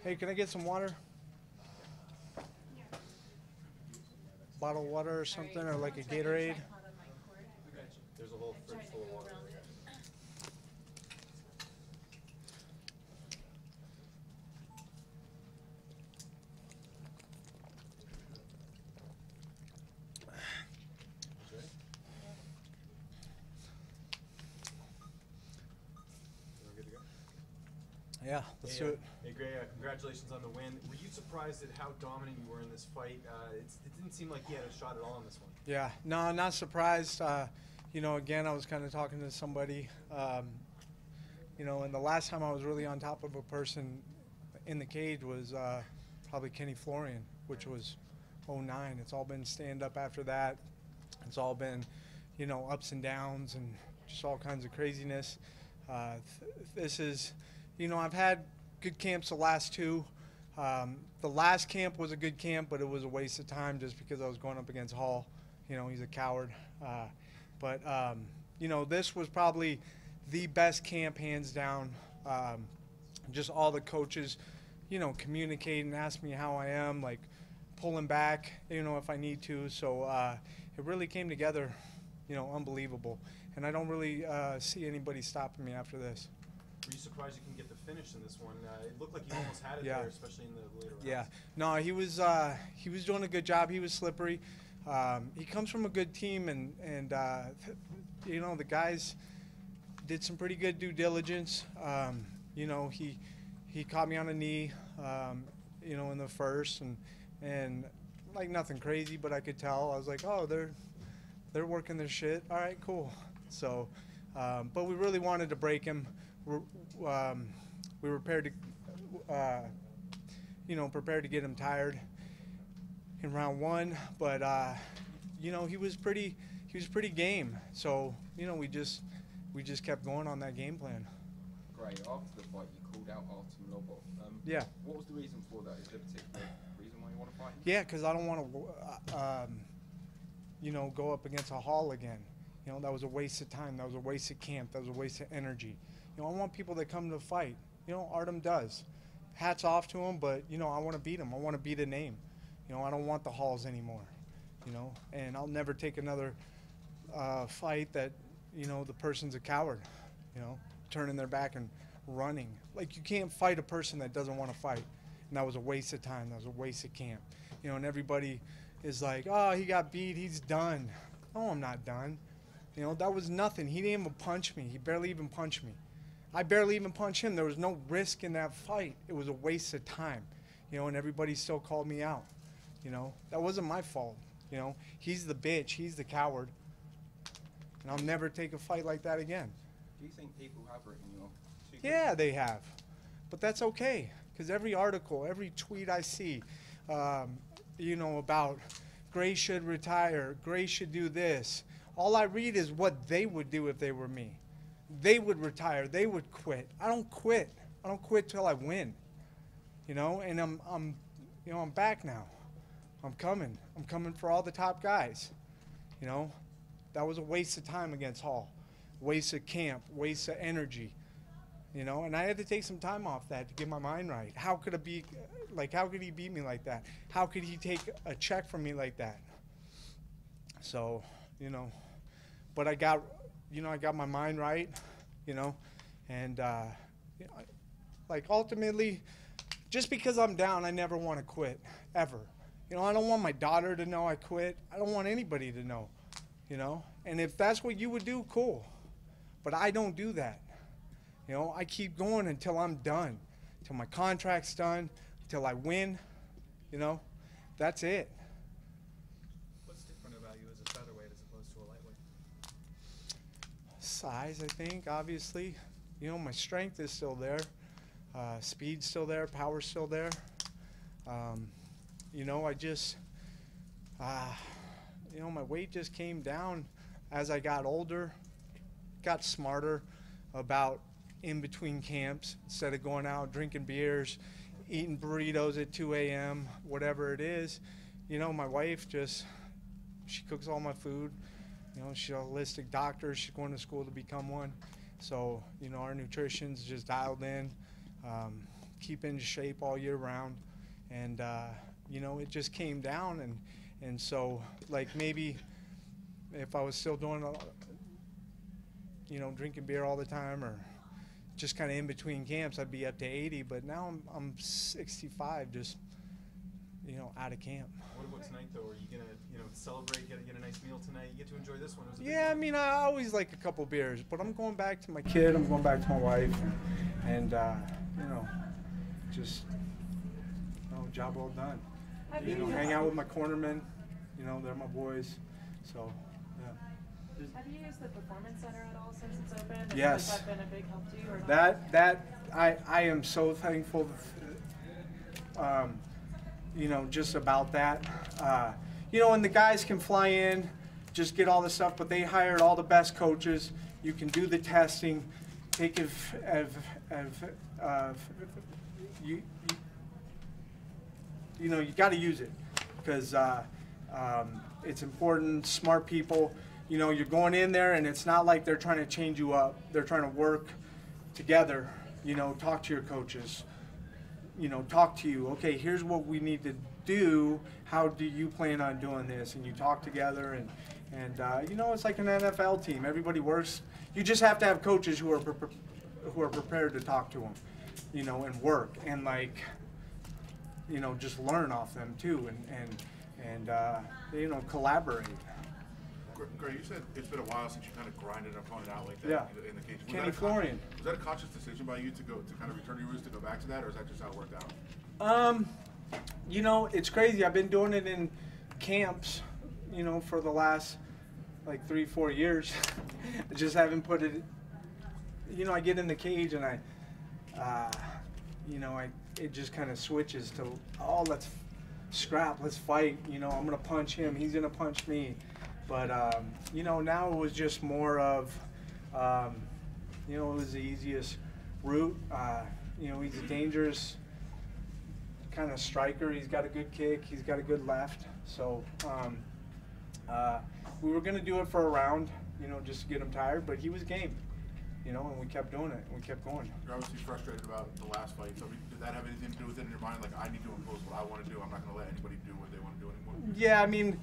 Hey, can I get some water? Bottle of water or something, or like a Gatorade? There's a whole fridge full of water. Yeah, let's do it. Hey, Gray, congratulations on the win. Were you surprised at how dominant you were in this fight? It didn't seem like you had a shot at all in this one. Yeah, no, not surprised. You know, again, I was kind of talking to somebody, you know, and the last time I was really on top of a person in the cage was probably Florian, which was '09. It's all been stand-up after that. It's all been, you know, ups and downs and just all kinds of craziness. This is, you know, I've had good camps the last two. The last camp was a good camp, but it was a waste of time just because I was going up against Hall. You know, he's a coward. But you know, this was probably the best camp, hands down. Just all the coaches, you know, communicating, ask me how I am, like pulling back, you know, if I need to. So it really came together, you know, unbelievable. And I don't really see anybody stopping me after this. Were you surprised you can get the finish in this one? It looked like you almost had it there, especially in the later rounds. Yeah, no, he was doing a good job. He was slippery. He comes from a good team, and you know, the guys did some pretty good due diligence. You know, he caught me on a knee, you know, in the first, and like nothing crazy, but I could tell. I was like, oh, they're working their shit. All right, cool. So, but we really wanted to break him. We were prepared to, you know, prepared to get him tired in round one, but you know, he was pretty game. So, you know, we just kept going on that game plan. Great. After the fight, you called out Artem Lobov. Yeah. What was the reason for that? Is there a particular reason why you want to fight him? Yeah, because I don't want to, you know, go up against a Hall again. You know, that was a waste of time. That was a waste of camp. That was a waste of energy. You know, I want people that come to fight. You know, Artem does. Hats off to him, but, you know, I want to beat him. I want to beat a name. You know, I don't want the Halls anymore, you know, and I'll never take another fight that, you know, the person's a coward, you know, turning their back and running. Like, you can't fight a person that doesn't want to fight, and that was a waste of time. That was a waste of camp. You know, and everybody is like, oh, he got beat, he's done. No, I'm not done. You know, that was nothing. He didn't even punch me. He barely even punched me. I barely even punched him. There was no risk in that fight. It was a waste of time, you know, and everybody still called me out. You know, that wasn't my fault. You know, he's the bitch. He's the coward. And I'll never take a fight like that again. Do you think people have written you off? Yeah, they have. But that's okay, because every article, every tweet I see, you know, about Gray should retire, Gray should do this, all I read is what they would do if they were me. They would retire. They would quit. I don't quit. I don't quit till I win. You know, and you know, I'm back now. I'm coming. I'm coming for all the top guys. You know, that was a waste of time against Hall. Waste of camp, waste of energy. You know, and I had to take some time off that to get my mind right. How could it be, like, how could he beat me like that? How could he take a check from me like that? So, you know, but I got, you know, I got my mind right, you know, and, you know, like, ultimately, just because I'm down, I never want to quit, ever. You know, I don't want my daughter to know I quit. I don't want anybody to know, you know. And if that's what you would do, cool. But I don't do that. You know, I keep going until I'm done, until my contract's done, until I win, you know. That's it. What's different about you as a featherweight as opposed to a lightweight? Size, I think, obviously. You know, my strength is still there. Speed's still there. Power's still there. You know, I just, you know, my weight just came down as I got older, got smarter about in between camps. Instead of going out drinking beers, eating burritos at 2 a.m., whatever it is, you know, my wife just, she cooks all my food. You know, she's a holistic doctor. She's going to school to become one. So, you know, our nutrition's just dialed in. keep in shape all year round. And, you know, it just came down. And so, like, maybe if I was still doing, you know, drinking beer all the time or just kind of in between camps, I'd be up to 80. But now I'm 65, just, you know, out of camp. What about tonight, though? Are you going to, you know, celebrate, get a nice meal tonight? You get to enjoy this one. It was a big Yeah, I one. mean, I always like a couple beers, but I'm going back to my kid. I'm going back to my wife. And you know, just, you know, job well done. You know, hang out with my cornermen. You know, they're my boys. So, yeah. Have you used the Performance Center at all since it's open? And Yes. Has that been a big help to you? Or not? I am so thankful, you know, just about that. You know, and the guys can fly in, just get all the stuff, but they hired all the best coaches. You can do the testing. Take you know, you got to use it because it's important. Smart people, you know, you're going in there and it's not like they're trying to change you up. They're trying to work together. You know, talk to your coaches. You know, talk to you. Okay, here's what we need to do. How do you plan on doing this? And you talk together, and you know, it's like an NFL team. Everybody works. You just have to have coaches who are prepared to talk to them, you know, and work and, like, you know, just learn off them too, and you know, collaborate. Gray, you said it's been a while since you kind of grinded an opponent out like that Yeah. in the cage. Kenny Florian. Was that a conscious decision by you to kind of return your roots to go back to that, or is that just how it worked out? You know, it's crazy. I've been doing it in camps, you know, for the last like 3-4 years. I just haven't put it. You know, I get in the cage and you know, it just kind of switches to, oh, let's scrap, let's fight. You know, I'm gonna punch him, he's gonna punch me. But you know, now it was just more of, you know, it was the easiest route. You know, he's a dangerous kind of striker. He's got a good kick. He's got a good left. So we were going to do it for a round, you know, just to get him tired. But he was game, you know, and we kept doing it. And we kept going. You're obviously frustrated about the last fight. So did that have anything to do with it in your mind? Like, I need to impose what I want to do. I'm not going to let anybody do what they want to do anymore. Yeah, I mean,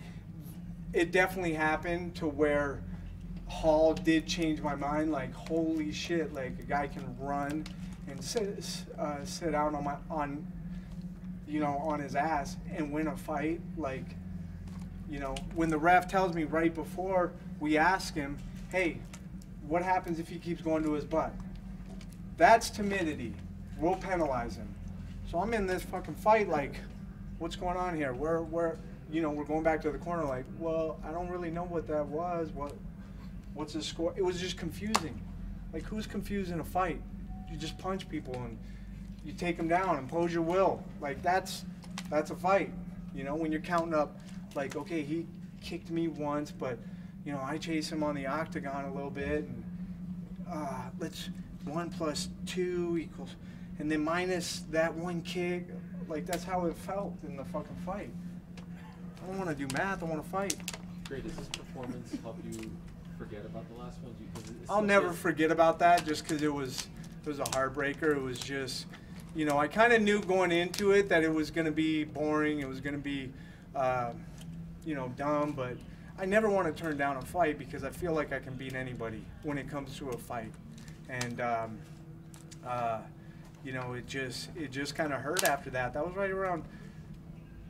it definitely happened to where Hall did change my mind. Like, holy shit! Like, a guy can run and sit down on you know, on his ass and win a fight. Like, you know, when the ref tells me right before we ask him, hey, what happens if he keeps going to his butt? That's timidity. We'll penalize him. So I'm in this fucking fight. Like, what's going on here? Where you know, we're going back to the corner. Like, well, I don't really know what that was. What's the score? It was just confusing. Like, who's confused in a fight? You just punch people and you take them down, impose your will. Like, that's a fight. You know, when you're counting up, like, okay, he kicked me once, but, you know, I chase him on the octagon a little bit, and let's 1 + 2 equals, and then minus that one kick. Like, that's how it felt in the fucking fight. I don't want to do math. I want to fight. Great. Does this performance help you forget about the last one? I'll never forget about that, just because it was a heartbreaker. It was just, you know, I kind of knew going into it that it was going to be boring. It was going to be, you know, dumb. But I never want to turn down a fight because I feel like I can beat anybody when it comes to a fight. And you know, it just kind of hurt after that. That was right around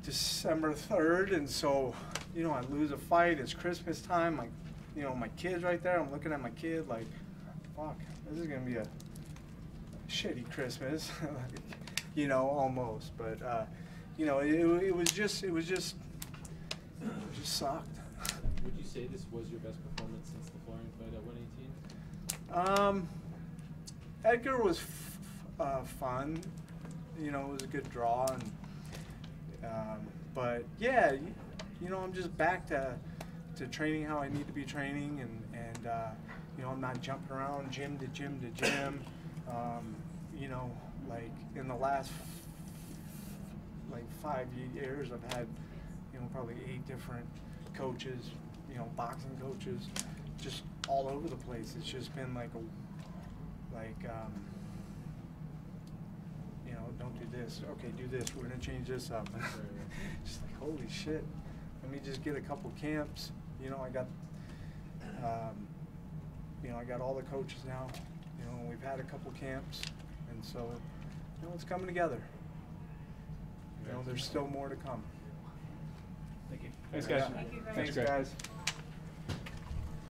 December 3rd, and so, you know, I lose a fight. It's Christmas time. Like, you know, my kid's right there. I'm looking at my kid like, fuck, this is gonna be a shitty Christmas, you know, almost. But you know, it just sucked. Would you say this was your best performance since the Florian fight at 118? Edgar was fun. You know, it was a good draw, and but yeah, you know, I'm just back to training how I need to be training, and you know, I'm not jumping around gym to gym to gym. You know, like in the last like 5 years, I've had, you know, probably 8 different coaches, you know, boxing coaches, just all over the place. It's just been like you know, don't do this. Okay, do this. We're gonna change this up. Just like, holy shit. Let me just get a couple camps. You know, I got all the coaches now. You know, we've had a couple camps, and so, you know, it's coming together. You know, there's still more to come. Thank you. Thanks, guys. Thank you very Thanks, much. guys.